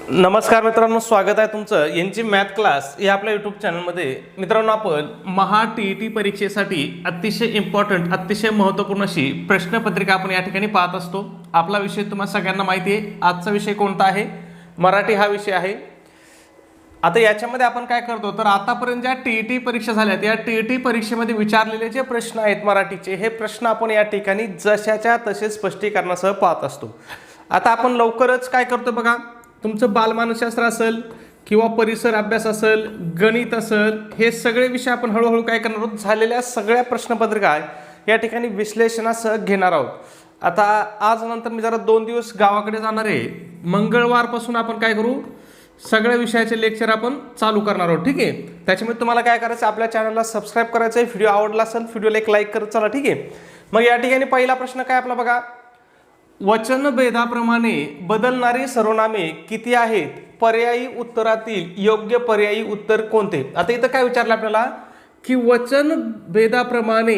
नमस्कार मित्रांनो, स्वागत आहे तुमचं यांची मॅथ क्लास या आपल्या यूट्यूब चॅनलमध्ये. मित्रांनो, आपण महा टी परीक्षेसाठी अतिशय इम्पॉर्टंट, अतिशय महत्त्वपूर्ण अशी प्रश्नपत्रिका आपण या ठिकाणी पाहत असतो. आपला विषय तुम्हाला सगळ्यांना माहिती आहे. आजचा विषय कोणता आहे? मराठी हा विषय आहे. आता याच्यामध्ये आपण काय करतो तर आतापर्यंत ज्या टी परीक्षा झाल्या त्या टी परीक्षेमध्ये विचारलेले जे प्रश्न आहेत मराठीचे, हे प्रश्न आपण या ठिकाणी जशाच्या तसे स्पष्टीकरणासह पाहत असतो. आता आपण लवकरच काय करतो बघा, तुमचं बालमानसशास्त्र असेल किंवा परिसर अभ्यास असेल, गणित असेल, हे सगळे विषय आपण हळूहळू काय करणार आहोत, झालेल्या सगळ्या प्रश्नपत्रिका या ठिकाणी विश्लेषणासह घेणार आहोत. आता आज नंतर मी जरा 2 दिवस गावाकडे जाणार आहे. मंगळवारपासून आपण काय करू, सगळ्या विषयाचे लेक्चर आपण चालू करणार आहोत. ठीक आहे. त्याच्यामुळे तुम्हाला काय करायचं, आपल्या चॅनलला सबस्क्राईब करायचं आहे. व्हिडिओ आवडला असेल व्हिडिओला एक लाईक करत चला. ठीक आहे. मग या ठिकाणी पहिला प्रश्न काय आपला बघा, वचनभेदाप्रमाणे बदलणारी सर्वनामे किती आहेत? पर्यायी उत्तरातील योग्य पर्यायी उत्तर कोणते? आता इथं काय विचारलं आपल्याला की वचनभेदाप्रमाणे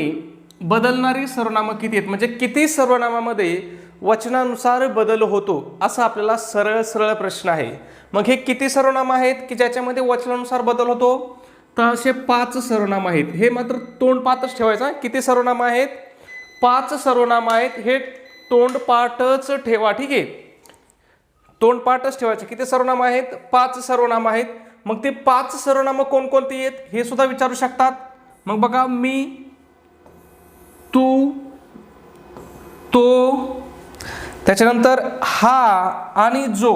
बदलणारी सर्वनामं किती आहेत, म्हणजे किती सर्वनामामध्ये वचनानुसार बदल होतो, असा आपल्याला सरळ सरळ प्रश्न आहे. मग हे किती सर्वनाम आहेत की ज्याच्यामध्ये वचनानुसार बदल होतो? तर असे 5 सर्वनाम आहेत. हे मात्र तोंडपाठच ठेवायचा. किती सर्वनाम आहेत? 5 सर्वनाम आहेत. हे तोंडपाठच ठेवा. ठीक आहे, तोंडपाठच ठेवायचे. किती सर्वनाम आहेत? 5 सर्वनाम आहेत. मग ते 5 सर्वनाम कोणकोणती आहेत हे सुद्धा विचारू शकतात. मग बघा, मी, तू, तो, त्याच्यानंतर हा आणि जो,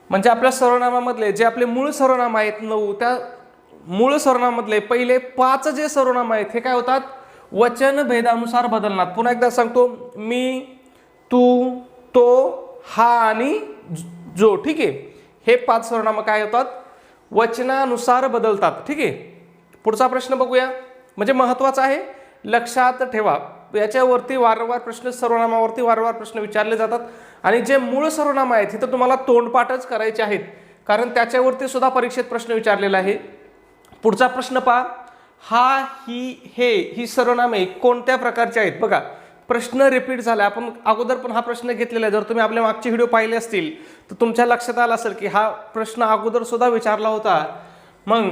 म्हणजे आपल्या सर्वनामामधले जे आपले मूळ सर्वनाम आहेत 9, त्या मूळ सर्वनामामधले पहिले 5 जे सर्वनाम आहेत हे काय होतात, वचन भेदानुसार बदलणार. पुन्हा एकदा सांगतो, मी, तू, तो, हा आणि जो. ठीक आहे, हे 5 सर्वनाम काय होतात, वचनानुसार बदलतात. ठीक आहे. पुढचा प्रश्न बघूया, म्हणजे महत्वाचा आहे, लक्षात ठेवा. याच्यावरती वारंवार प्रश्न, सर्वनामावरती वारंवार प्रश्न विचारले जातात. आणि जे मूळ सर्वनाम आहेत हे तर तुम्हाला तोंडपाठच करायचे आहेत, कारण त्याच्यावरती सुद्धा परीक्षेत प्रश्न विचारलेला आहे. पुढचा प्रश्न पहा, हा, ही, हे, ही सर्वनामे कोणत्या प्रकारचे आहेत? बघा, प्रश्न रिपीट झाला. आपण अगोदर पण हा प्रश्न घेतलेला आहे. जर तुम्ही आपले मागचे व्हिडिओ पाहिले असतील तर तुमच्या लक्षात आलं असेल की हा प्रश्न अगोदर सुद्धा विचारला होता. मग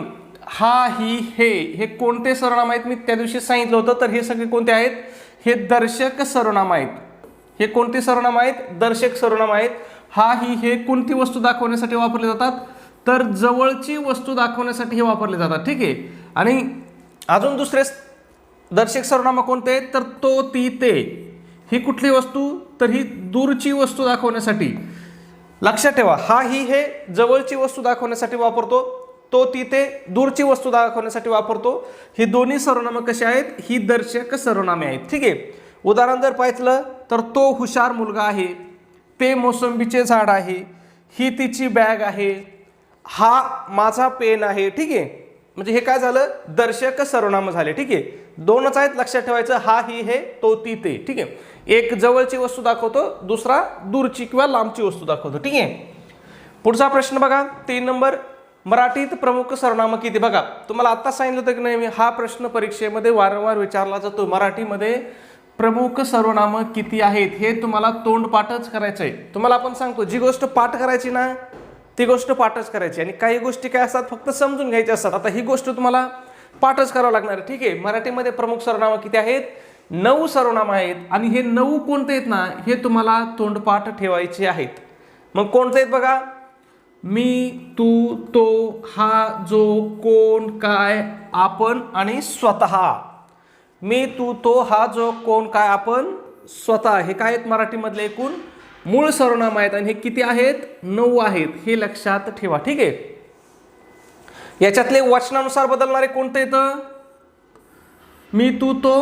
हा, ही, हे कोणते सर्वनाम आहेत? मी त्या दिवशी सांगितलं होतं. तर हे सगळे कोणते आहेत? हे दर्शक सर्वनाम आहेत. हे कोणते सर्वनाम आहेत? दर्शक सर्वनाम आहेत. हा, ही, हे कोणती वस्तू दाखवण्यासाठी वापरले जातात? तर जवळची वस्तू दाखवण्यासाठी हे वापरले जातात. ठीक आहे. आणि अजून दुसरे दर्शक सर्वनाम कोणते आहेत? तर तो, ती, ते. ही कुठली वस्तू? तर ही दूरची वस्तू दाखवण्यासाठी. लक्षात ठेवा, हा, ही, हे जवळची वस्तू दाखवण्यासाठी वापरतो. तो, ती, ते दूरची वस्तू दाखवण्यासाठी वापरतो. ही दोन्ही सर्वनामं कशी आहेत? ही दर्शक सर्वनामे आहेत. ठीक आहे. उदाहरण जर पाहिलं तर तो हुशार मुलगा आहे, ते मोसंबीचे झाड आहे, ही तिची बॅग आहे, हा माझा पेन आहे. ठीक आहे. म्हणजे हे काय झालं? दर्शक सर्वनाम झाले. ठीक आहे. 2च आहेत, लक्षात ठेवायचं, हा, ही, हे, तो, ती, ते. ठीक आहे. एक जवळची वस्तू दाखवतो, दुसरा दूरची किंवा लांबची वस्तू दाखवतो. ठीक आहे. पुढचा प्रश्न बघा, 3 नंबर, मराठीत प्रमुख सर्वनाम किती? बघा, तुम्हाला आता सांगितलं होतं की नाही, हा प्रश्न परीक्षेमध्ये वारंवार विचारला जातो. मराठीमध्ये प्रमुख सर्वनाम किती आहेत हे तुम्हाला तोंडपाठच करायचं आहे. तुम्हाला आपण सांगतो, जी गोष्ट पाठ करायची ना ती गोष्ट पाठच करायची, आणि काही गोष्टी काय असतात फक्त समजून घ्यायच्या असतात. आता ही गोष्ट तुम्हाला पाठच करावं लागणार आहे. ठीक आहे. मराठीमध्ये प्रमुख सर्वनाम किती आहेत? 9 सर्वनाम आहेत. आणि हे 9 कोणते आहेत ना, हे तुम्हाला तोंडपाठ ठेवायचे आहेत. मग कोणते आहेत बघा, मी, तू, तो, हा, जो, कोण, काय, आपण आणि स्वतः. मी, तू, तो, हा, जो, कोण, काय, आपण, स्वतः, हे काय आहेत? मराठीमधले एकूण मूळ सर्वनाम आहेत. आणि हे किती आहेत? 9 आहेत. हे लक्षात ठेवा. ठीक आहे. याच्यातले वचनानुसार बदलणारे कोणते येतं? मी, तू, तो,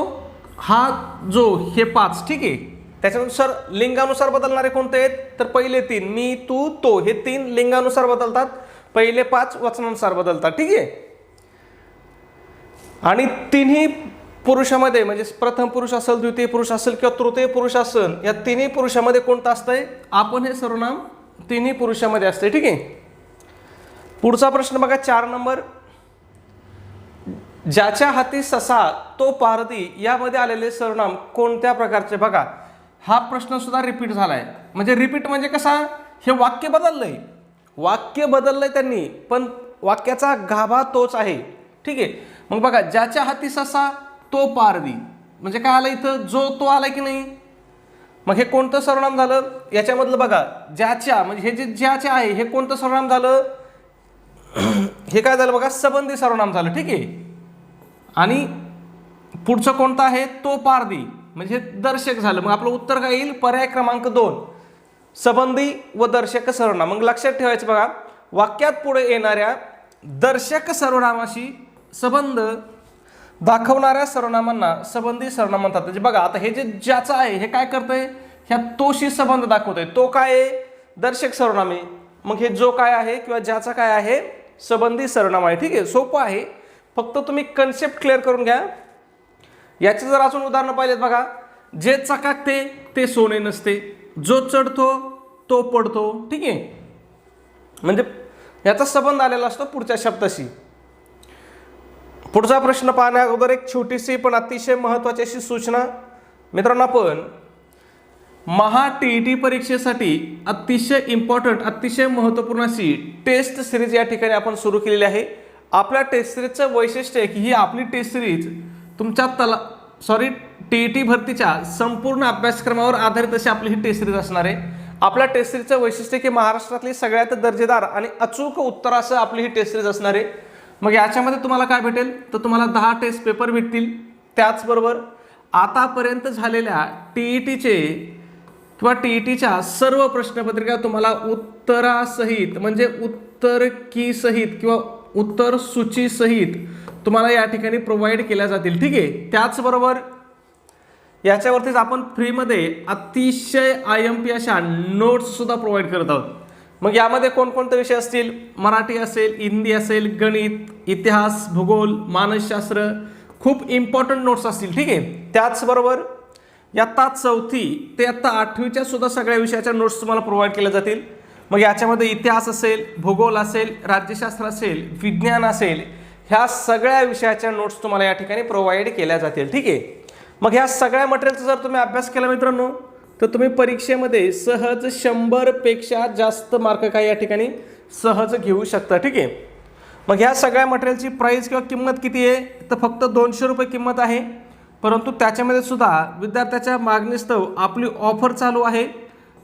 हा, जो, हे 5. ठीक आहे. त्याच्यानुसार लिंगानुसार बदलणारे कोणते आहेत? तर पहिले 3, मी, तू, तो, हे 3 लिंगानुसार बदलतात. पहिले 5 वचनानुसार बदलतात. ठीक आहे. आणि तिन्ही पुरुषामध्ये, म्हणजे प्रथम पुरुष असेल, द्वितीय पुरुष असेल किंवा तृतीय पुरुष असेल, या तिन्ही पुरुषामध्ये कोणतं असतंय? आपण. हे सर्वनाम तिन्ही पुरुषामध्ये असते. ठीक आहे. पुढचा प्रश्न बघा, 4 नंबर, ज्याच्या हाती ससा तो पारधी यामध्ये आलेले सर्वनाम कोणत्या प्रकारचे? बघा, हा प्रश्न सुद्धा रिपीट झालाय. म्हणजे रिपीट म्हणजे कसा, हे वाक्य बदललंय वाक्य बदललंय त्यांनी, पण वाक्याचा गाभा तोच आहे. ठीक आहे. मग बघा, ज्याच्या हाती ससा तो पारधी, म्हणजे काय आलं इथं, जो तो आलाय की नाही. मग हे कोणतं सर्वनाम झालं याच्यामधलं बघा, ज्याच्या, म्हणजे हे जे ज्याचे आहे हे कोणतं सर्वनाम झालं, हे काय झालं बघा, संबंधी सर्वनाम झालं. ठीक आहे. आणि पुढचं कोणतं आहे, तो पारधी, म्हणजे दर्शक झालं. मग आपलं उत्तर काय येईल, पर्याय क्रमांक 2, संबंधी व दर्शक सर्वनाम. मग लक्षात ठेवायचं बघा, वाक्यात पुढे येणाऱ्या दर्शक सर्वनामाशी संबंध दाखवणाऱ्या सर्वनामांना संबंधी सर्वनाम म्हणतात. म्हणजे बघा, आता हे जे ज्याचं आहे हे काय करतंय, ह्या तोशी संबंध दाखवतोय. तो काय आहे, दर्शक सर्वनाम आहे. मग हे जो काय आहे किंवा ज्याचा काय आहे, संबंधी सर्वनाम आहे. ठीक आहे, सोपं आहे. फक्त तुम्ही कन्सेप्ट क्लिअर करून घ्या. याचे जर अजून उदाहरणं पाहिलेत बघा, जे चकाकते ते सोने नसते, जो चढतो तो पडतो. ठीक आहे, म्हणजे याचा संबंध आलेला असतो पुढच्या शब्दाशी. पुढचा प्रश्न पाहण्या अगोदर एक छोटीशी पण अतिशय महत्त्वाची अशी सूचना. मित्रांनो, आपण TET परीक्षेसाठी अतिशय इम्पॉर्टंट, अतिशय महत्त्वपूर्ण अशी टेस्ट सिरीज या ठिकाणी आपण सुरू केलेली आहे. आपल्या टेस्ट सिरीजचं वैशिष्ट्य आहे की ही आपली टेस्ट सिरीज तुमच्या TET भरतीच्या संपूर्ण अभ्यासक्रमावर आधारित अशी आपली ही टेस्ट सिरीज असणार आहे. आपल्या टेस्ट सिरीजचं वैशिष्ट्य की महाराष्ट्रातली सगळ्यात दर्जेदार आणि अचूक उत्तरासह आपली ही टेस्ट सिरीज असणार आहे. मग याच्यामध्ये तुम्हाला काय भेटेल, तर तुम्हाला 10 टेस्ट पेपर भेटतील. त्याचबरोबर आतापर्यंत झालेल्या TETचे किंवा TETच्या सर्व प्रश्नपत्रिका तुम्हाला उत्तरासहित, म्हणजे उत्तर की सहित किंवा उत्तर सूची सहित तुम्हाला या ठिकाणी प्रोव्हाइड केल्या जातील. ठीक आहे. त्याचबरोबर याच्यावरतीच आपण फ्रीमध्ये अतिशय IMP अशा नोट्स सुद्धा प्रोव्हाइड करत आहोत. मग यामध्ये कोणकोणते विषय असतील, मराठी असेल, हिंदी असेल, गणित, इतिहास, भूगोल, मानसशास्त्र, खूप इम्पॉर्टंट नोट्स असतील. ठीक आहे. त्याचबरोबर इयत्ता 4थी ते इयत्ता 8वीच्या सुद्धा सगळ्या विषयाच्या नोट्स तुम्हाला प्रोव्हाइड केल्या जातील. मग याच्यामध्ये इतिहास असेल, भूगोल असेल, राज्यशास्त्र असेल, विज्ञान असेल, ह्या सगळ्या विषयाच्या नोट्स तुम्हाला या ठिकाणी प्रोव्हाइड केल्या जातील. ठीक आहे. मग ह्या सगळ्या मटेरियलचा जर तुम्ही अभ्यास केला मित्रांनो, तर तुम्ही परीक्षेमध्ये सहज 100पेक्षा जास्त मार्क काय या ठिकाणी सहज घेऊ शकता. ठीक आहे. मग ह्या सगळ्या मटेरियलची प्राईस किंवा किंमत किती आहे, तर फक्त 200 रुपये किंमत आहे. परंतु त्याच्यामध्ये सुद्धा विद्यार्थ्याच्या मागणीस्तव आपली ऑफर चालू आहे.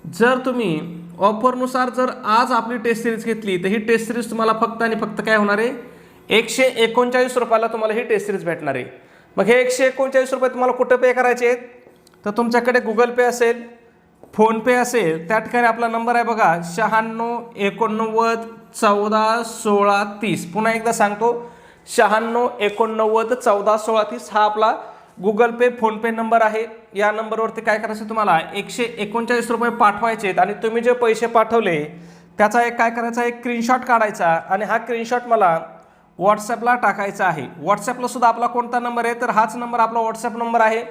जर तुम्ही ऑफरनुसार जर आज आपली टेस्ट सिरीज घेतली तर ही टेस्ट सिरीज तुम्हाला फक्त आणि फक्त काय होणार आहे, 139 रुपयाला तुम्हाला ही टेस्ट सिरीज भेटणार आहे. मग हे 139 रुपये तुम्हाला कुठं पे करायचे आहेत, तर तुमच्याकडे गुगल पे असेल, फोनपे असेल, त्या ठिकाणी आपला नंबर आहे बघा 96 89 14 16 30. पुन्हा एकदा सांगतो, 96 89 14 16 30 हा आपला गुगल पे फोनपे नंबर आहे. या नंबरवरती काय करायचं, तुम्हाला 139 रुपये पाठवायचे आहेत आणि तुम्ही जे पैसे पाठवले त्याचा एक काय करायचा, एक स्क्रीनशॉट काढायचा आणि हा स्क्रीनशॉट मला व्हॉट्सॲपला टाकायचा आहे. व्हॉट्सॲपला सुद्धा आपला कोणता नंबर आहे, तर हाच नंबर आपला व्हॉट्सॲप नंबर आहे.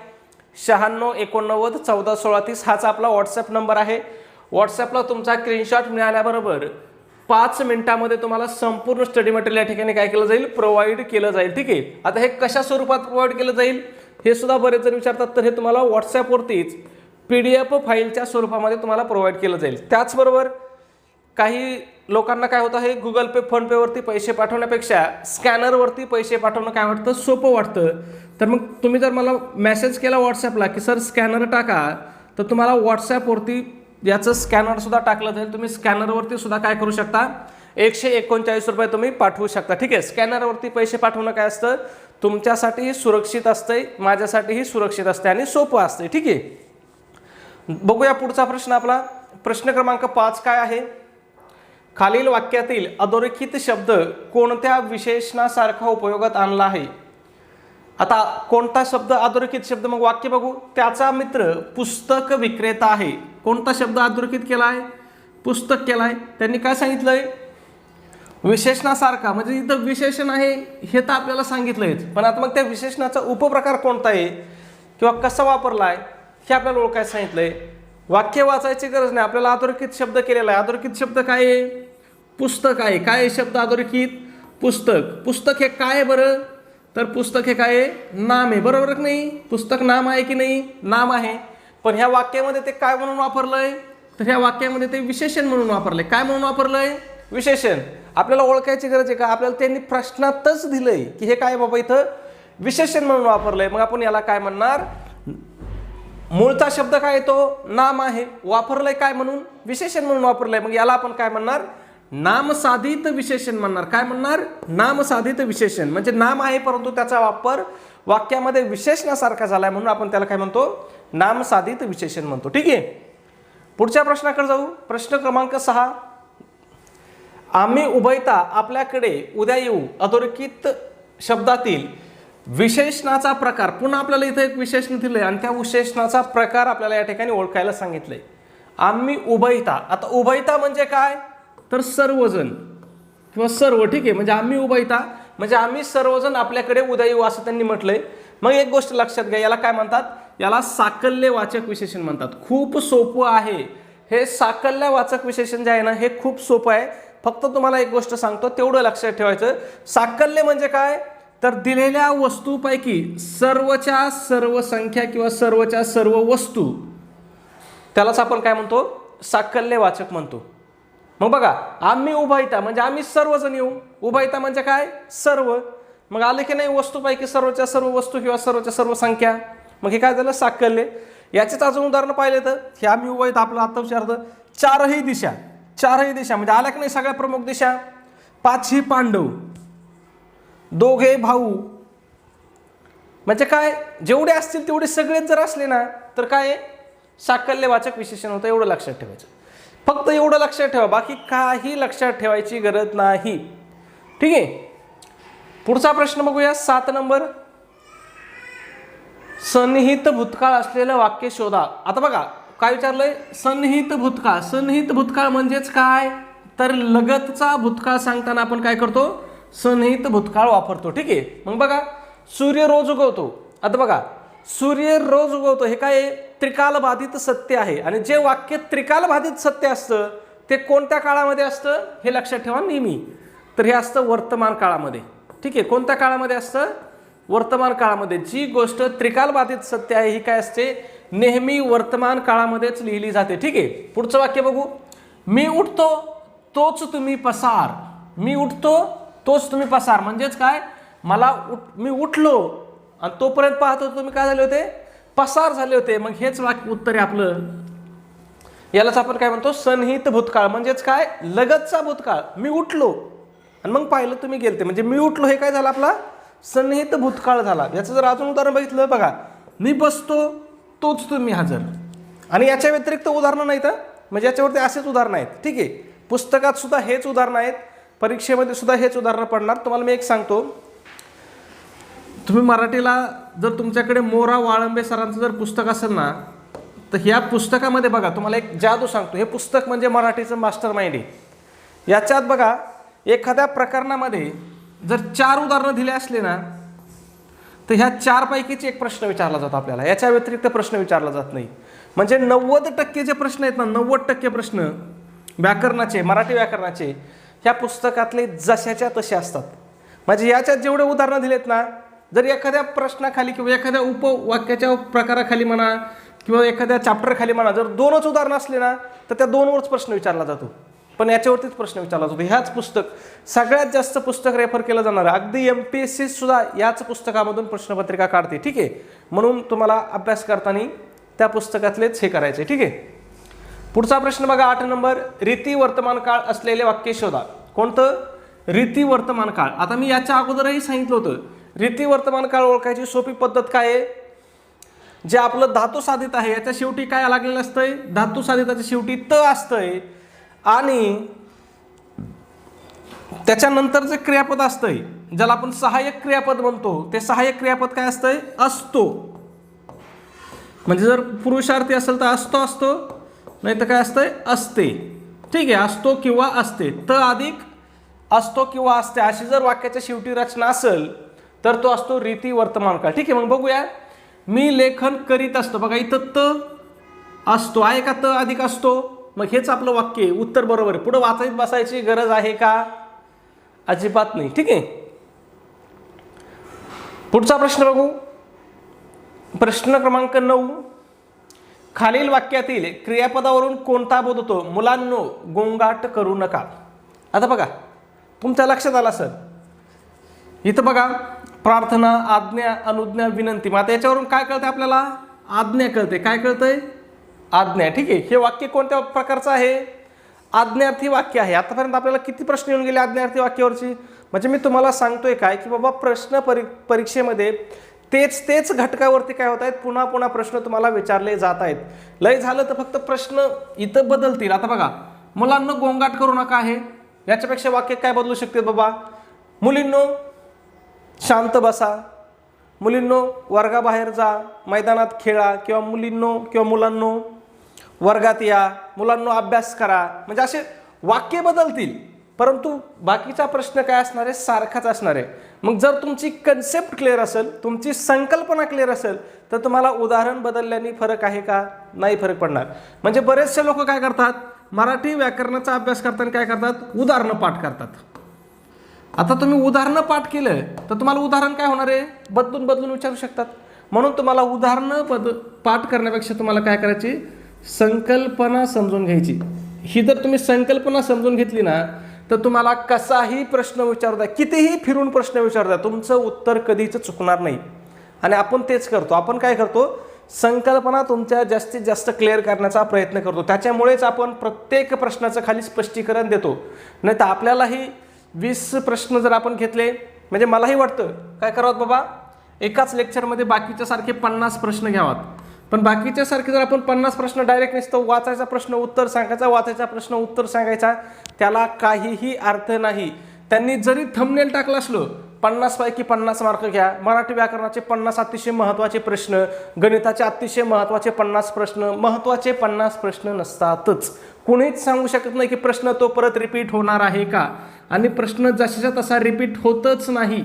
96 89 14 16 30 हाच आपला व्हॉट्सॲप नंबर आहे. व्हॉट्सॲपला तुमचा स्क्रीनशॉट मिळाल्याबरोबर 5 मिनिटामध्ये तुम्हाला संपूर्ण स्टडी मटेरियल या ठिकाणी काय केलं जाईल, प्रोव्हाइड केलं जाईल. ठीक आहे. आता हे कशा स्वरूपात प्रोव्हाइड केलं जाईल हे सुद्धा बरेच जण विचारतात, तर हे तुम्हाला व्हॉट्सॲपवरतीच PDF फाईलच्या स्वरूपामध्ये तुम्हाला प्रोव्हाइड केलं जाईल. त्याचबरोबर काही लोकांना काय होतं, हे गुगल पे फोनपेवरती पैसे पाठवण्यापेक्षा स्कॅनरवरती पैसे पाठवणं काय वाटतं, सोपं वाटतं. तर मग तुम्ही जर मला मेसेज केला व्हॉट्सॲपला की सर स्कॅनर टाका, तर तुम्हाला व्हॉट्सॲपवरती याचं स्कॅनरसुद्धा टाकलं जाईल. तुम्ही स्कॅनरवरती सुद्धा काय करू शकता, 139 रुपये तुम्ही पाठवू शकता. ठीक आहे. स्कॅनरवरती पैसे पाठवणं काय असतं, तुमच्यासाठीही सुरक्षित असतंय, माझ्यासाठीही सुरक्षित असते आणि सोपं असते. ठीक आहे. बघूया पुढचा प्रश्न आपला. प्रश्न क्रमांक 5 काय आहे, खालील वाक्यातील अधोरेखित शब्द कोणत्या विशेषणासारखा उपयोगात आणला आहे. आता कोणता शब्द अधोरेखित शब्द, मग वाक्य बघू. त्याचा मित्र पुस्तक विक्रेता आहे. कोणता शब्द अधोरेखित केला आहे, पुस्तक केला आहे. त्यांनी काय सांगितलंय, विशेषणासारखा, म्हणजे इथं विशेषण आहे हे तर आपल्याला सांगितलंयच, पण आता मग त्या विशेषणाचा उपप्रकार कोणता आहे किंवा कसा वापरला आहे हे आपल्याला ओळखायला सांगितलंय. वाक्य वाचायची गरज नाही, आपल्याला अधोरेखित शब्द केलेला आहे. अधोरेखित शब्द काय आहे, पुस्तक आहे. काय आहे शब्द अधोरेखित, पुस्तक. पुस्तक हे काय आहे बरं, तर पुस्तक हे काय आहे, नाम आहे. बरोबर की नाही, पुस्तक नाम आहे की नाही, नाम आहे. पण ह्या वाक्यामध्ये ते काय म्हणून वापरलंय, तर ह्या वाक्यामध्ये ते विशेषण म्हणून वापरलंय. काय म्हणून वापरलंय, विशेषण. आपल्याला ओळखायची गरज आहे का? आपल्याला त्यांनी प्रश्नातच दिलंय की हे काय बाबा इथं विशेषण म्हणून वापरलंय. मग आपण याला काय म्हणणार? मूळचा शब्द काय येतो? नाम आहे. वापरलंय काय म्हणून? विशेषण म्हणून वापरलंय. मग याला आपण काय म्हणणार? नामसाधित विशेषण म्हणणार. काय म्हणणार? नामसाधित विशेषण. म्हणजे नाम आहे परंतु त्याचा वापर वाक्यामध्ये विशेषणासारखा झालाय म्हणून आपण त्याला काय म्हणतो? नामसाधित विशेषण म्हणतो. ठीक आहे. पुढच्या प्रश्नाकडे जाऊ. प्रश्न क्रमांक 6. आम्ही उभयता आपल्याकडे उद्या येऊ अधोरेखित शब्दातील विशेषणाचा प्रकार. पुन्हा आपल्याला इथे एक विशेषण दिलंय आणि त्या विशेषणाचा प्रकार आपल्याला या ठिकाणी ओळखायला सांगितलंय. आम्ही उभयता. आता उभयता म्हणजे काय? तर सर्वजण किंवा सर्व. ठीक आहे. म्हणजे आम्ही उभयता म्हणजे आम्ही सर्वजण आपल्याकडे उद्या येऊ असं त्यांनी म्हटलंय. मग एक गोष्ट लक्षात घ्या, याला काय म्हणतात? याला साकल्यवाचक विशेषण म्हणतात. खूप सोपं आहे हे साकल्यवाचक विशेषण जे आहे ना, हे खूप सोपं आहे. फक्त तुम्हाला एक गोष्ट सांगतो, तेवढं लक्षात ठेवायचं. साकल्य म्हणजे काय? तर दिलेल्या वस्तूपैकी सर्वच्या सर्व संख्या किंवा सर्वच्या सर्व वस्तू, त्यालाच आपण काय म्हणतो? साकल्यवाचक म्हणतो. मग बघा, आम्ही उभयता म्हणजे आम्ही सर्वजण येऊ. उभयता म्हणजे काय? सर्व. मग आले की नाही? वस्तूपैकी सर्वच्या सर्व वस्तू किंवा सर्वच्या सर्व संख्या. मग हे काय झालं? साकल्य. याचेच अजून उदाहरण पाहिले तर हे आम्ही उभयता आपलं आता विचारतं चारही दिशा. चारही दिशा म्हणजे आल्या की नाही सगळ्या प्रमुख दिशा? पाचही पांडव, दोघे भाऊ. म्हणजे काय? जेवढे असतील तेवढे सगळेच जर असले ना तर काय? साकल्यवाचक विशेषण होतं. एवढं लक्षात ठेवायचं. फक्त एवढं लक्षात ठेवा, बाकी काही लक्षात ठेवायची गरज नाही. ठीक आहे. पुढचा प्रश्न बघूया. 7 नंबर. सन्निहित भूतकाळ असलेलं वाक्य शोधा. आता बघा काय विचारलंय? सन्निहित भूतकाळ. सन्निहित भूतकाळ म्हणजेच काय? तर लगतचा भूतकाळ सांगताना आपण काय करतो? सन्निहित भूतकाळ वापरतो. ठीक आहे. मग बघा, सूर्य रोज उगवतो. आता बघा, सूर्य रोज उगवतो हे काय? त्रिकालबाधित सत्य आहे. आणि जे वाक्य त्रिकालबाधित सत्य असतं ते कोणत्या काळामध्ये असतं हे लक्षात ठेवा नेहमी. तर हे असतं वर्तमान काळामध्ये. ठीक आहे. कोणत्या काळामध्ये असतं? वर्तमान काळामध्ये. जी गोष्ट त्रिकालबाधित सत्य आहे ही काय असते? नेहमी वर्तमान काळामध्येच लिहिली जाते. ठीक आहे. पुढचं वाक्य बघू. मी उठतो तोच तुम्ही पसार. मी उठतो तोच तुम्ही पसार म्हणजेच काय? मी उठलो आणि तोपर्यंत पाहतो तुम्ही काय झाले होते? पसार झाले होते. मग हेच वाक्य उत्तर आहे आपलं. यालाच आपण काय म्हणतो? सन्निहित भूतकाळ. म्हणजेच काय? लगतचा भूतकाळ. मी उठलो आणि मग पाहिलं तुम्ही गेलते म्हणजे मी उठलो हे काय झालं? आपला सन्निहित भूतकाळ झाला. याचं जर अजून उदाहरण बघितलं बघा, मी बसतो तोच तुम्ही हजर. आणि याच्या व्यतिरिक्त उदाहरणं नाहीत. म्हणजे याच्यावरती असेच उदाहरणं आहेत. ठीक आहे. पुस्तकात सुद्धा हेच उदाहरणं आहेत. परीक्षेमध्ये सुद्धा हेच उदाहरणं पडणार. तुम्हाला मी एक सांगतो, तुम्ही मराठीला जर तुमच्याकडे मोरा वाळंबे सरांचं जर पुस्तक असेल ना तर ह्या पुस्तकामध्ये बघा तुम्हाला एक जादू सांगतो. हे पुस्तक म्हणजे मराठीचं मास्टर माइंड आहे. याच्यात बघा एखाद्या प्रकरणामध्ये जर 4 उदाहरणं दिले असले ना तर ह्या 4 पैकीच एक प्रश्न विचारला जातो आपल्याला. याच्या व्यतिरिक्त प्रश्न विचारला जात नाही. म्हणजे 90% जे प्रश्न आहेत ना, 90% प्रश्न व्याकरणाचे, मराठी व्याकरणाचे ह्या पुस्तकातले जशाच्या तसे असतात. म्हणजे याच्यात जेवढे उदाहरणं दिलेत ना, जर एखाद्या प्रश्नाखाली किंवा एखाद्या उपवाक्याच्या प्रकाराखाली म्हणा किंवा एखाद्या चॅप्टरखाली म्हणा जर 2च उदाहरणं असले ना तर त्या 2वरच प्रश्न विचारला जातो. पण याच्यावरतीच प्रश्न विचारला जातो. ह्याच पुस्तक सगळ्यात जास्त पुस्तक रेफर केलं जाणार. अगदी MPSC सुद्धा याच पुस्तकामधून प्रश्नपत्रिका काढते. ठीक आहे. म्हणून तुम्हाला अभ्यास करताना त्या पुस्तकातलेच हे करायचे. ठीक आहे. पुढचा प्रश्न बघा 8 नंबर. रीती वर्तमान काळ असलेले वाक्य शोधा. कोणतं? रीती वर्तमान काळ. आता मी याच्या अगोदरही सांगितलं होतं रीती वर्तमान काळ ओळखायची सोपी पद्धत काय आहे? जे आपलं धातू साधित आहे याच्या शेवटी काय लागलेलं असतंय? धातू साधिताच्या शेवटी त असतंय आणि त्याच्यानंतर जे क्रियापद असतंय ज्याला आपण सहाय्यक क्रियापद म्हणतो ते सहाय्यक क्रियापद काय असतंय? असतो. म्हणजे जर पुरुषार्थी असेल तर असतो नाही तर काय असतंय? असते. ठीक आहे. असतो किंवा असते. त अधिक असतो किंवा असते अशी जर वाक्याच्या शेवटी रचना असेल तर तो असतो रीती वर्तमान काळ. ठीक आहे. मग बघूया. मी लेखन करीत असतो. बघा इथं त असतो आहे का? त अधिक असतो. मग हेच आपलं वाक्य आहे. उत्तर बरोबर आहे. पुढे वाचत बसायची गरज आहे का? अजिबात नाही. ठीक आहे. पुढचा प्रश्न बघू. प्रश्न क्रमांक 9. खालील वाक्यातील क्रियापदावरून कोणता बोध होतो? मुलांनो गोंगाट करू नका. आता बघा तुमच्या लक्षात आलं सर, इथं बघा प्रार्थना, आज्ञा, अनुज्ञा, विनंती. मग आता याच्यावरून काय कळतंय आपल्याला? आज्ञा कळते. काय कळतंय? आज्ञा. ठीक आहे. हे वाक्य कोणत्या प्रकारचं आहे? आज्ञार्थी वाक्य आहे. आतापर्यंत आपल्याला किती प्रश्न येऊन गेले आज्ञार्थी वाक्यावरची? म्हणजे मी तुम्हाला सांगतोय काय की बाबा प्रश्न परीक्षेमध्ये तेच घटकावरती काय होत आहेत, पुन्हा पुन्हा प्रश्न तुम्हाला विचारले जात आहेत. लय झालं तर फक्त प्रश्न इथं बदलतील. आता बघा, मुलांना गोंगाट करू नका आहे, याच्यापेक्षा वाक्य काय बदलू शकते बाबा? मुलींनो शांत बसा, मुलींनो वर्गाबाहेर जा, मैदानात खेळा, किंवा मुलींनो किंवा मुलांनो वर्गात या, मुलांनो अभ्यास करा. म्हणजे असे वाक्य बदलतील, परंतु बाकीचा प्रश्न काय असणार आहे? सारखाच असणार आहे. मग जर तुमची कन्सेप्ट क्लिअर असेल, तुमची संकल्पना क्लिअर असेल, तर तुम्हाला उदाहरण बदलल्याने फरक आहे का? नाही फरक पडणार. म्हणजे बरेचसे लोक काय करतात, मराठी व्याकरणाचा अभ्यास करताना काय करतात? उदाहरणं पाठ करतात. आता तुम्ही उदाहरणं पाठ केलं तर तुम्हाला उदाहरण काय होणार आहे? बदलून बदलून विचारू शकतात. म्हणून तुम्हाला उदाहरणं पाठ करण्यापेक्षा तुम्हाला काय करायची? संकल्पना समजून घ्यायची. ही जर तुम्ही संकल्पना समजून घेतली ना, तर तुम्हाला कसाही प्रश्न विचारू द्या, कितीही फिरून प्रश्न विचारू द्या, तुमचं उत्तर कधीच चुकणार नाही. आणि आपण तेच करतो. आपण काय करतो? संकल्पना तुमच्या जास्तीत जास्त क्लिअर करण्याचा प्रयत्न करतो. त्याच्यामुळेच आपण प्रत्येक प्रश्नाचं खाली स्पष्टीकरण देतो. नाही तर आपल्यालाही 20 प्रश्न जर आपण घेतले, म्हणजे मलाही वाटतं काय करावं बाबा, एकाच लेक्चरमध्ये बाकीच्या सारखे 50 प्रश्न घ्यावात. पण बाकीच्या सारखे जर आपण 50 प्रश्न डायरेक्ट नसतं, वाचायचा प्रश्न उत्तर सांगायचा, वाचायचा प्रश्न उत्तर सांगायचा, त्याला काहीही अर्थ नाही. त्यांनी जरी थंबनेल टाकलं असलं 50 पैकी 50 मार्क घ्या, मराठी व्याकरणाचे 50 अतिशय महत्त्वाचे प्रश्न, गणिताचे अतिशय महत्त्वाचे 50 प्रश्न, महत्त्वाचे 50 प्रश्न नसतातच. कुणीच सांगू शकत नाही की प्रश्न तो परत रिपीट होणार आहे का, आणि प्रश्न जशाच्या तसा रिपीट होतच नाही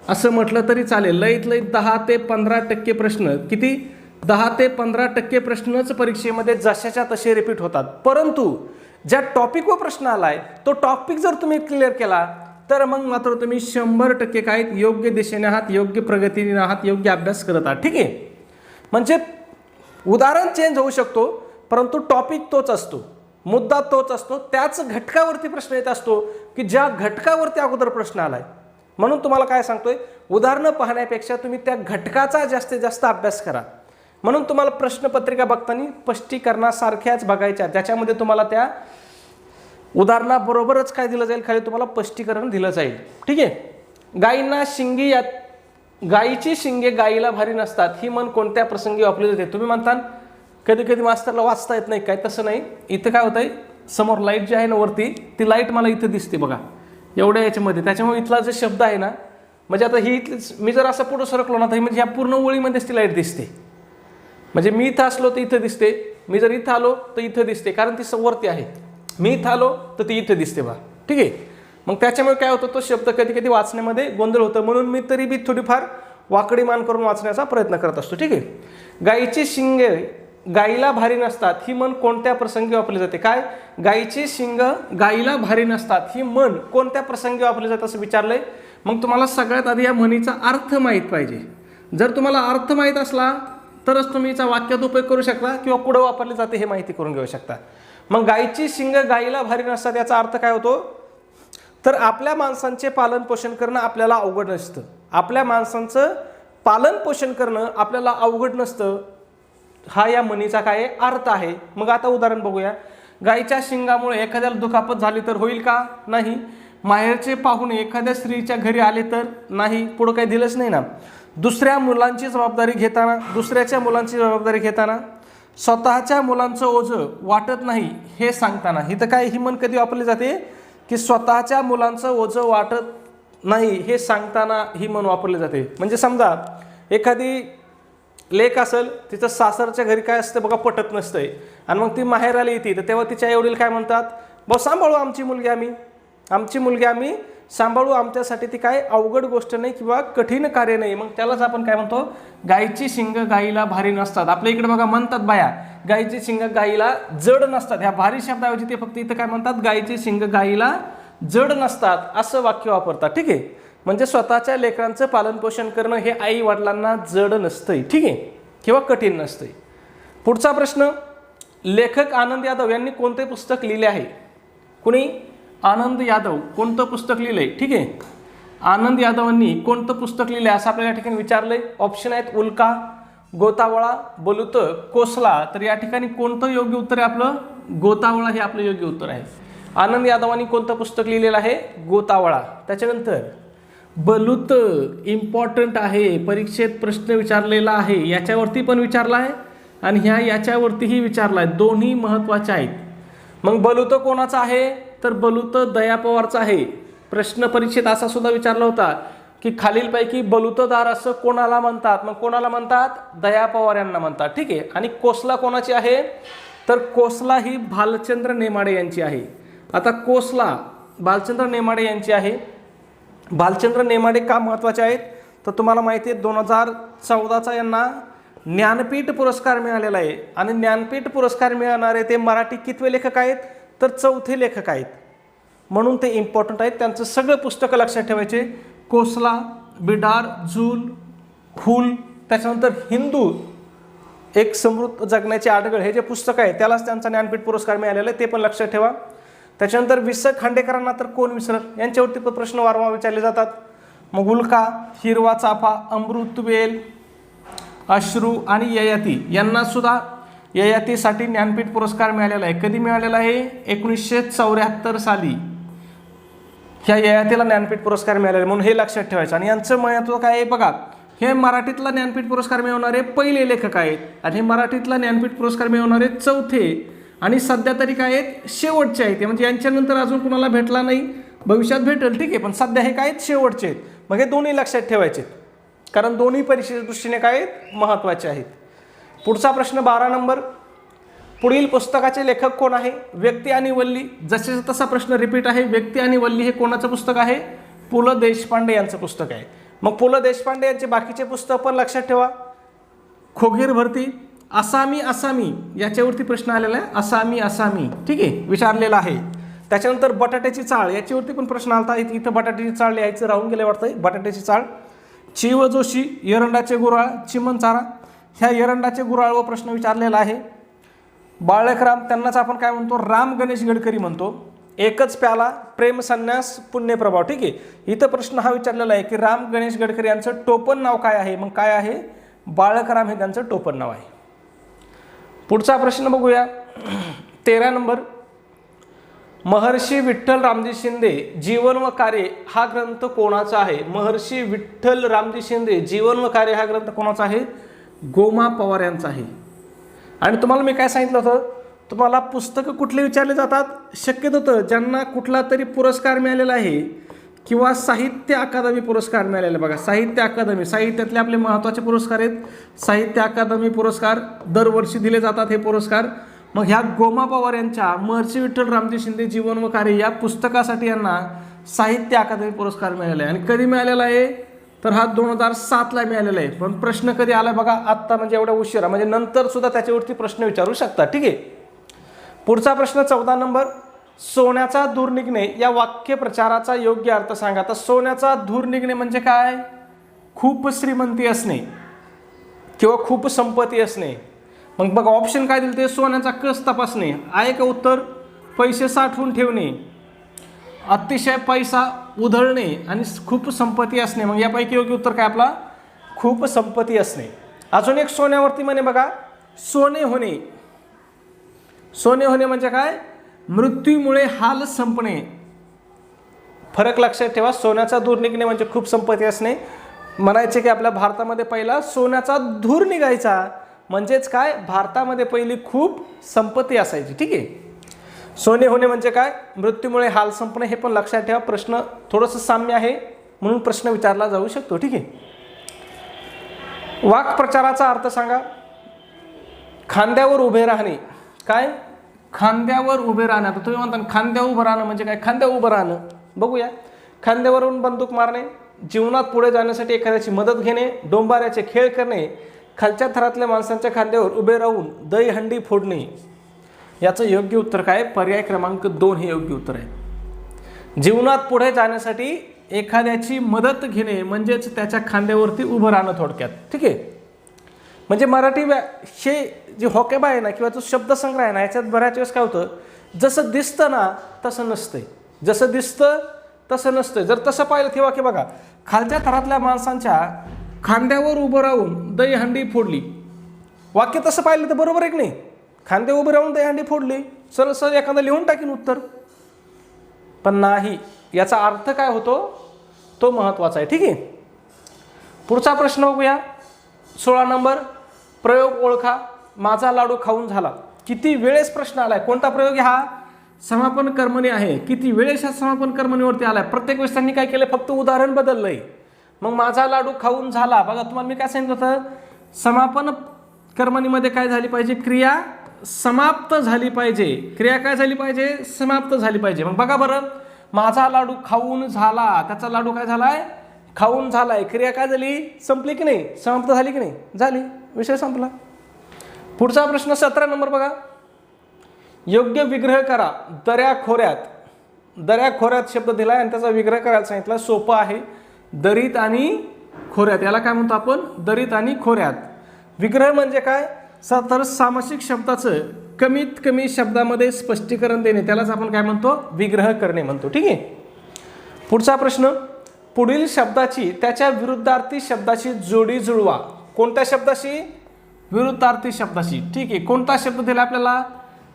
असं म्हटलं तरी चालेल. लईत लईत 10 ते 15% प्रश्न, किती? 10 ते 15% प्रश्नच परीक्षेमध्ये जशाच्या तसे रिपीट होतात. परंतु ज्या टॉपिकवर प्रश्न आलाय तो टॉपिक जर तुम्ही क्लिअर केला तर मग मात्र तुम्ही 100% काय योग्य दिशेने आहात, योग्य प्रगतीने आहात, योग्य अभ्यास करत आहात. ठीक आहे. म्हणजे उदाहरण चेंज होऊ शकतो, परंतु टॉपिक तोच असतो, मुद्दा तोच असतो. त्याच घटकावरती प्रश्न येत असतो की ज्या घटकावरती अगोदर प्रश्न आलाय. म्हणून तुम्हाला काय सांगतोय, उदाहरणं पाहण्यापेक्षा तुम्ही त्या घटकाचा जास्तीत जास्त अभ्यास करा. म्हणून तुम्हाला प्रश्नपत्रिका बघताना स्पष्टीकरणासारख्याच बघायच्या, ज्याच्यामध्ये तुम्हाला त्या उदाहरणाबरोबरच काय दिलं जाईल, खाली तुम्हाला स्पष्टीकरण दिलं जाईल. ठीक आहे. गायींना शिंगी, गायीची शिंगे गायीला भारी नसतात, ही म्हण कोणत्या प्रसंगी वापरली जाते? तुम्ही म्हणता कधी कधी मास्तरला वाचता येत नाही काय? तसं नाही. इथं काय होतंय, समोर लाईट जी आहे ना वरती, ती लाईट मला इथं दिसते बघा, एवढ्या याच्यामध्ये. त्याच्यामुळे इथला जो शब्द आहे ना, म्हणजे आता ही मी जर असं पुढं सरकलो ना, तर म्हणजे ह्या पूर्ण ओळीमध्येच ती लाईट दिसते. म्हणजे मी इथं असलो तर इथं दिसते, मी जर इथं आलो तर इथं दिसते, कारण ती वरती आहे. मी इथं आलो तर ती इथं दिसते बा. ठीक आहे. मग त्याच्यामुळे काय होतं, तो शब्द कधी कधी वाचण्यामध्ये गोंधळ होतं. म्हणून मी तरी बी थोडीफार वाकडी मान करून वाचण्याचा प्रयत्न करत असतो. ठीक आहे. गायीची शिंगे गायीला भारी नसतात, ही म्हण कोणत्या प्रसंगी वापरली जाते? काय? गायीची शिंग गायीला भारी नसतात, ही म्हण कोणत्या प्रसंगी वापरली जाते असं विचारलंय. मग तुम्हाला सगळ्यात आधी या म्हणीचा अर्थ माहीत पाहिजे. जर तुम्हाला अर्थ माहीत असला तरच तुम्ही याचा वाक्यात उपयोग करू शकता, किंवा कुठं वापरले जाते हे माहिती करून घेऊ शकता. मग गायीची शिंग गायीला भारी नसतात याचा अर्थ काय होतो, तर आपल्या माणसांचे पालन पोषण करणं आपल्याला अवघड नसतं. आपल्या माणसांचं पालन पोषण करणं आपल्याला अवघड नसतं, हा या म्हणीचा काय अर्थ आहे. मग आता उदाहरण बघूया. गायीच्या शिंगामुळे एखाद्याला दुखापत झाली तर होईल का? नाही. माहेरचे पाहुणे एखाद्या स्त्रीच्या घरी आले तर नाही. पुढं काही दिलंच नाही ना. दुसऱ्या मुलांची जबाबदारी घेताना, दुसऱ्याच्या मुलांची जबाबदारी घेताना, स्वतःच्या मुलांचं ओझं वाटत नाही हे सांगताना. ही तर काय ही म्हण कधी वापरली जाते की स्वतःच्या मुलांचं ओझं वाटत नाही हे सांगताना ही म्हण वापरली जाते. म्हणजे समजा एखादी लेक असेल, तिचं सासरच्या घरी काय असतं बघा, पटत नसतंय, आणि मग ती माहेर आली येते, तर तेव्हा तिच्या आई वडील काय म्हणतात, भाऊ सांभाळू आमची मुलगी आम्ही सांभाळू, आमच्यासाठी ती काय अवघड गोष्ट नाही किंवा कठीण कार्य नाही. मग त्यालाच आपण काय म्हणतो, गायीची शिंग गायीला भारी नसतात. आपल्या इकडे बघा म्हणतात बाया, गायीची शिंग गायीला जड नसतात. ह्या भारी शब्दाऐवजी ते फक्त इथं काय म्हणतात, गायीची शिंग गायीला जड नसतात असं वाक्य वापरतात. ठीक आहे. म्हणजे स्वतःच्या लेकरांचं पालनपोषण करणं हे आई वडिलांना जड नसतंय. ठीक आहे, किंवा कठीण नसतंय. पुढचा प्रश्न, लेखक आनंद यादव यांनी कोणते पुस्तक लिहिले आहे? कुणी? आनंद यादव कोणतं पुस्तक लिहिलंय? ठीक आहे, आनंद यादवांनी कोणतं पुस्तक लिहिलंय असं आपल्याला या ठिकाणी विचारलंय. ऑप्शन आहेत उल्का, गोतावळा, बलुत, कोसला. तर या ठिकाणी कोणतं योग्य उत्तर आहे आपलं? गोतावळा हे आपलं योग्य उत्तर आहे. आनंद यादवांनी कोणतं पुस्तक लिहिलेलं आहे? गोतावळा. त्याच्यानंतर बलुत इम्पॉर्टंट आहे, परीक्षेत प्रश्न विचारलेला आहे, याच्यावरती पण विचारला आहे आणि याच्यावरतीही विचारला आहे, दोन्ही महत्त्वाचे आहेत. मग बलुत कोणाचा आहे? तर बलुत दया पवारचा आहे. प्रश्न परीक्षेत असा सुद्धा विचारला होता की खालीलपैकी बलुतदार असं कोणाला म्हणतात? मग कोणाला म्हणतात? दया पवार यांना म्हणतात. ठीक आहे. आणि कोसला कोणाची आहे? तर कोसला ही भालचंद्र नेमाडे यांची आहे. आता कोसला भालचंद्र नेमाडे यांची आहे. भालचंद्र नेमाडे का महत्त्वाचे आहेत? तर तुम्हाला माहिती आहे 2014चा यांना ज्ञानपीठ पुरस्कार मिळालेला आहे आणि ज्ञानपीठ पुरस्कार मिळवणारे ते मराठी कितवे लेखक आहेत? तर चौथे लेखक आहेत. म्हणून ते इम्पॉर्टंट आहेत. त्यांचं सगळं पुस्तकं लक्षात ठेवायचे. कोसला, बिडार, झूल, फूल, त्याच्यानंतर हिंदू एक समृद्ध जगण्याची आडगळ हे जे पुस्तक आहे त्यालाच त्यांचा ज्ञानपीठ पुरस्कार मिळालेला आहे, ते पण लक्षात ठेवा. त्याच्यानंतर वि स खांडेकरांना तर कोण विसरत, यांच्यावरती पण प्रश्न वारंवार विचारले जातात. मग उल्का, हिरवा चाफा, अमृतवेल, अश्रू आणि ययाती यांना सुद्धा ययातीसाठी ज्ञानपीठ पुरस्कार मिळालेला आहे. कधी मिळालेला आहे? 1974 साली ह्या ययातीला ज्ञानपीठ पुरस्कार मिळालेला आहे. म्हणून हे लक्षात ठेवायचं. आणि यांचं महत्त्व काय आहे बघा, हे मराठीतला ज्ञानपीठ पुरस्कार मिळवणारे पहिले लेखक आहेत आणि हे मराठीतला ज्ञानपीठ पुरस्कार मिळवणारे चौथे आणि सध्या तरी काय आहेत? शेवटचे आहेत. म्हणजे यांच्यानंतर अजून कुणाला भेटला नाही, भविष्यात भेटेल. ठीक आहे, पण सध्या हे काय आहेत? शेवटचे आहेत. मग हे दोन्ही लक्षात ठेवायचे कारण दोन्ही परीक्षेच्या दृष्टीने काय आहेत? महत्त्वाचे आहेत. पुढचा प्रश्न 12 नंबर. पुढील पुस्तकाचे लेखक कोण आहे? व्यक्ती आणि वल्ली. जसे तसा प्रश्न रिपीट आहे. व्यक्ती आणि वल्ली हे कोणाचं पुस्तक आहे? पु ल देशपांडे यांचं पुस्तक आहे. मग पु ल देशपांडे यांचे बाकीचे पुस्तक पण लक्षात ठेवा. खोगीर भरती, असामी असामी याच्यावरती प्रश्न आलेला आहे. असामी असामी, ठीक आहे, विचारलेला आहे. त्याच्यानंतर बटाट्याची चाळ याच्यावरती पण प्रश्न आला होता. इथं बटाट्याची चाळ लिहायचं राहून गेलं वाटतं. बटाट्याची चाळ. चिव जोशी, एरंडाचे गुऱ्हाळ, चिमणचारा ह्या एरंडाचे गुऱ्हाळवर प्रश्न विचारलेला आहे. बाळकराम त्यांनाच आपण काय म्हणतो? राम गणेश गडकरी म्हणतो. एकच प्याला, प्रेम संन्यास, पुण्यप्रभाव. ठीक आहे, इथं प्रश्न हा विचारलेला आहे की राम गणेश गडकरी यांचं टोपण नाव काय आहे? मग काय आहे? बाळकराम हे त्यांचं टोपण नाव आहे. पुढचा प्रश्न बघूया 13 नंबर. महर्षी विठ्ठल रामजी शिंदे जीवन व कार्य हा ग्रंथ कोणाचा आहे? महर्षी विठ्ठल रामजी शिंदे जीवन व कार्य हा ग्रंथ कोणाचा आहे? गोमा पवार यांचा आहे. आणि तुम्हाला मी काय सांगितलं होतं, तुम्हाला पुस्तकं कुठले विचारले जातात? शक्यतो ज्यांना कुठला तरी पुरस्कार मिळालेला आहे किंवा साहित्य अकादमी पुरस्कार मिळालेला. बघा, साहित्य अकादमी, साहित्यातले आपले महत्त्वाचे पुरस्कार आहेत. साहित्य अकादमी पुरस्कार दरवर्षी दिले जातात हे पुरस्कार. मग ह्या गोमा पवार यांच्या महर्षी विठ्ठल रामजी शिंदे जीवन व कार्य या पुस्तकासाठी यांना साहित्य अकादमी पुरस्कार मिळालेला आहे. आणि कधी मिळालेला आहे? तर हा 2007ला मिळालेला आहे. पण प्रश्न कधी आला बघा? आत्ता, म्हणजे एवढा उशिरा, म्हणजे नंतर सुद्धा त्याच्यावरती प्रश्न विचारू शकतात. ठीक आहे. पुढचा प्रश्न 14 नंबर. सोन्याचा धूर निघणे या वाक्यप्रचाराचा योग्य अर्थ सांगा. तर सोन्याचा धूर निघणे म्हणजे काय? खूप श्रीमंती असणे किंवा खूप संपत्ती असणे. मग बघा ऑप्शन काय दिले ते? सोन्याचा कस तपासणे आहे का उत्तर? पैसे साठवून ठेवणे, अतिशय पैसा उधळणे आणि खूप संपत्ती असणे. मग यापैकी योग्य उत्तर काय आपला? खूप संपत्ती असणे. अजून एक सोन्यावरती म्हणे बघा, सोने होणे. सोने होणे म्हणजे काय? मृत्यूमुळे हाल संपणे. फरक लक्षात ठेवा. सोन्याचा धूर निघणे म्हणजे खूप संपत्ती असणे. म्हणायचे की आपल्या भारतामध्ये पहिला सोन्याचा धूर निघायचा म्हणजेच काय? भारतामध्ये पहिली खूप संपत्ती असायची. ठीक आहे. सोने होणे म्हणजे काय? मृत्यूमुळे हाल संपणे. हे पण लक्षात ठेवा. प्रश्न थोडंसं साम्य आहे म्हणून प्रश्न विचारला जाऊ शकतो. ठीक आहे. वाक्प्रचाराचा अर्थ सांगा. खांद्यावर उभे राहणे. काय? खांद्यावर उभे राहणे. आता तुम्ही म्हणता खांद्यावर उभं राहणं म्हणजे काय? खांद्यावर उभं राहणं बघूया. खांद्यावरून बंदूक मारणे, जीवनात पुढे जाण्यासाठी एखाद्याची मदत घेणे, डोंबाऱ्याचे खेळ करणे, खालच्या थरातल्या माणसांच्या खांद्यावर उभे राहून दहीहंडी फोडणे. याचं योग्य उत्तर काय? पर्याय क्रमांक 2 हे योग्य उत्तर आहे. जीवनात पुढे जाण्यासाठी एखाद्याची मदत घेणे म्हणजेच त्याच्या खांद्यावरती उभं राहणं थोडक्यात. ठीक आहे. म्हणजे मराठी हे जे हॉकेबा आहे ना किंवा जो शब्दसंग्रह आहे ना, याच्यात बऱ्याच वेळेस काय होतं, जसं दिसतं ना तसं नसतंय. जसं दिसतं तसं नसतं. जर तसं पाहिलं तेव्हा की बघा, खालच्या थरातल्या माणसांच्या खांद्यावर उभं राहून दहीहंडी फोडली. वाक्य तसं पाहिलं तर बरोबर आहे की नाही? खांदे उभे राहून दहीहंडी फोडली, सरळ सरळ एखादं लिहून टाकीन उत्तर. पण नाही, याचा अर्थ काय होतो तो महत्त्वाचा आहे. ठीक आहे, पुढचा प्रश्न बघूया. 16 नंबर, प्रयोग ओळखा. माझा लाडू खाऊन झाला. किती वेळेस प्रश्न आलाय? कोणता प्रयोग आहे हा? समापन कर्मणी आहे. किती वेळेस हा समापन कर्मणीवरती आलाय? प्रत्येक वेळेस त्यांनी काय केलं? फक्त उदाहरण बदललंय. मग माझा लाडू खाऊन झाला, बघा तुम्हाला मी काय सांगितलं होतं, समापन कर्मणीमध्ये काय झाली पाहिजे? क्रिया समाप्त झाली पाहिजे. क्रिया काय झाली पाहिजे? समाप्त झाली पाहिजे. मग बघा बरं, माझा लाडू खाऊन झाला, त्याचा लाडू काय झालाय? खाऊन झालाय. क्रिया काय झाली? संपली की नाही? समाप्त झाली की नाही? झाली, विषय संपला. पुढचा प्रश्न 17 नंबर बघा. योग्य विग्रह करा. दऱ्या खोऱ्यात. दऱ्या खोऱ्यात शब्द दिलाय आणि त्याचा विग्रह करायला सांगितला. सोपं आहे. दरीत आणि खोऱ्यात, याला काय म्हणतो आपण? दरीत आणि खोऱ्यात. विग्रह म्हणजे काय? तर सामासिक शब्दाचं कमीत कमी शब्दामध्ये स्पष्टीकरण देणे, त्यालाच आपण काय म्हणतो? विग्रह करणे म्हणतो. ठीक आहे, पुढचा प्रश्न. पुढील शब्दाची त्याच्या विरुद्धार्थी शब्दाशी जोडी जुळवा. कोणत्या शब्दाशी? विरुद्धार्थी शब्दाशी. ठीक आहे, कोणता शब्द दिला आपल्याला?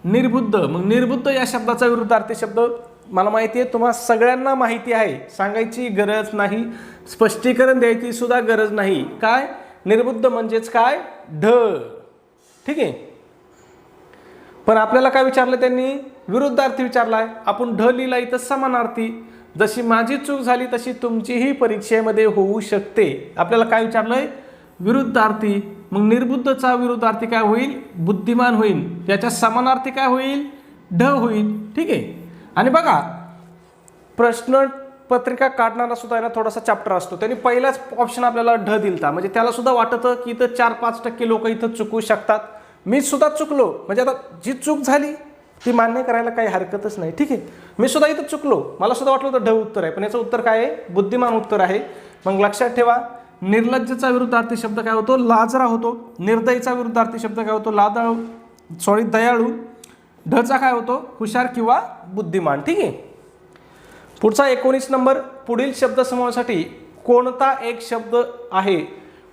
निर्बुद्ध. मग निर्बुद्ध या शब्दाचा विरुद्धार्थी शब्द मला माहिती आहे, तुम्हाला सगळ्यांना माहिती आहे, सांगायची गरज नाही, स्पष्टीकरण द्यायची सुद्धा गरज नाही. काय? निर्बुद्ध म्हणजेच काय? ढ. ठीक आहे, पण आपल्याला काय विचारलं त्यांनी? विरुद्धार्थी विचारलाय. आपण ढ लिहिला इथं समानार्थी. जशी माझी चूक झाली तशी तुमचीही परीक्षेमध्ये होऊ शकते. आपल्याला काय विचारलंय? विरुद्धार्थी. मग निर्बुद्धचा विरुद्धार्थी काय होईल? बुद्धिमान होईल. याच्या समानार्थी काय होईल? ढ होईल. ठीक आहे, आणि बघा प्रश्न पत्रिका काढणारा सुद्धा आहे ना थोडासा चॅप्टर असतो, त्यांनी पहिलाच ऑप्शन आपल्याला ढ दिलता, म्हणजे त्याला सुद्धा वाटतं की इथं 4-5% लोक इथं चुकू शकतात. मी सुद्धा चुकलो, म्हणजे आता जी चूक झाली ती मान्य करायला काही हरकतच नाही. ठीक आहे, मी सुद्धा इथं चुकलो, मला सुद्धा वाटलं होतं ढ उत्तर आहे, पण याचं उत्तर काय आहे? बुद्धिमान उत्तर आहे. मग लक्षात ठेवा, निर्लज्जचा विरुद्धार्थी शब्द काय होतो? लाजरा होतो. निर्दयीचा विरुद्धार्थी शब्द काय होतो? दयाळू. ढचा काय होतो? हुशार किंवा बुद्धिमान. ठीक आहे, पुढचा 19 नंबर. पुढील शब्दसमूहासाठी कोणता एक शब्द आहे?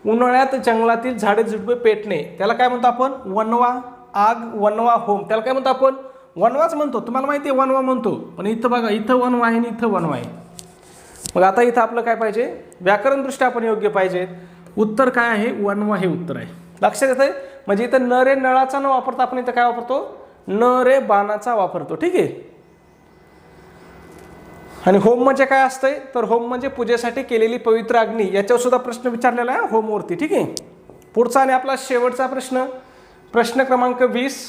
उन्हाळ्यात जंगलातील झाडे झुडपे पेटणे, त्याला काय म्हणतो आपण? वनवा. आग, वनवा, होम, त्याला काय म्हणतो आपण? वनवाच म्हणतो. तुम्हाला माहिती आहे वनवा म्हणतो, पण इथं बघा, इथं वनवा आहे आणि इथं वनवा आहे. मग आता इथं आपलं काय पाहिजे? व्याकरणदृष्ट्या आपण योग्य पाहिजे. उत्तर काय आहे? वनवा हे उत्तर आहे. लक्षात येतंय? म्हणजे इथं न रे नळाचा न वापरता आपण इथं काय वापरतो? न रे बाणाचा वापरतो. ठीक आहे, आणि होम म्हणजे काय असतंय? तर होम म्हणजे पूजेसाठी केलेली पवित्र अग्नी. याच्यावर सुद्धा प्रश्न विचारलेला आहे होमवरती. ठीक आहे, पुढचा आणि आपला शेवटचा प्रश्न, प्रश्न क्रमांक 20.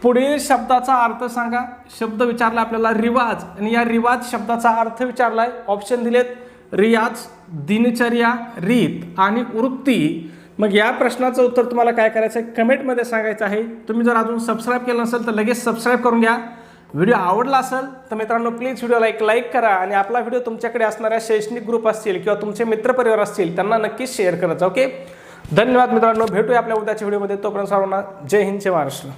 पुढील शब्दाचा अर्थ सांगा. शब्द विचारला आपल्याला रिवाज, आणि या रिवाज शब्दाचा अर्थ विचारलाय. ऑप्शन दिलेत: रियाज, दिनचर्या, रीत आणि वृत्ती. मग या प्रश्नाचं उत्तर तुम्हाला काय करायचं आहे? कमेंटमध्ये सांगायचं आहे. तुम्ही जर अजून सबस्क्राईब केलं नसेल तर लगेच सबस्क्राईब करून घ्या. व्हिडिओ आवडला असेल तर मित्रांनो प्लीज व्हिडिओला एक लाईक करा, आणि आपला व्हिडिओ तुमच्याकडे असणाऱ्या शैक्षणिक ग्रुप असतील किंवा तुमचे मित्रपरिवार असतील त्यांना नक्कीच शेअर करायचं. ओके, धन्यवाद मित्रांनो. भेटूया आपल्या उद्याच्या व्हिडिओमध्ये. तोपर्यंत सर्वांना जय हिंद, जय महाराष्ट्र.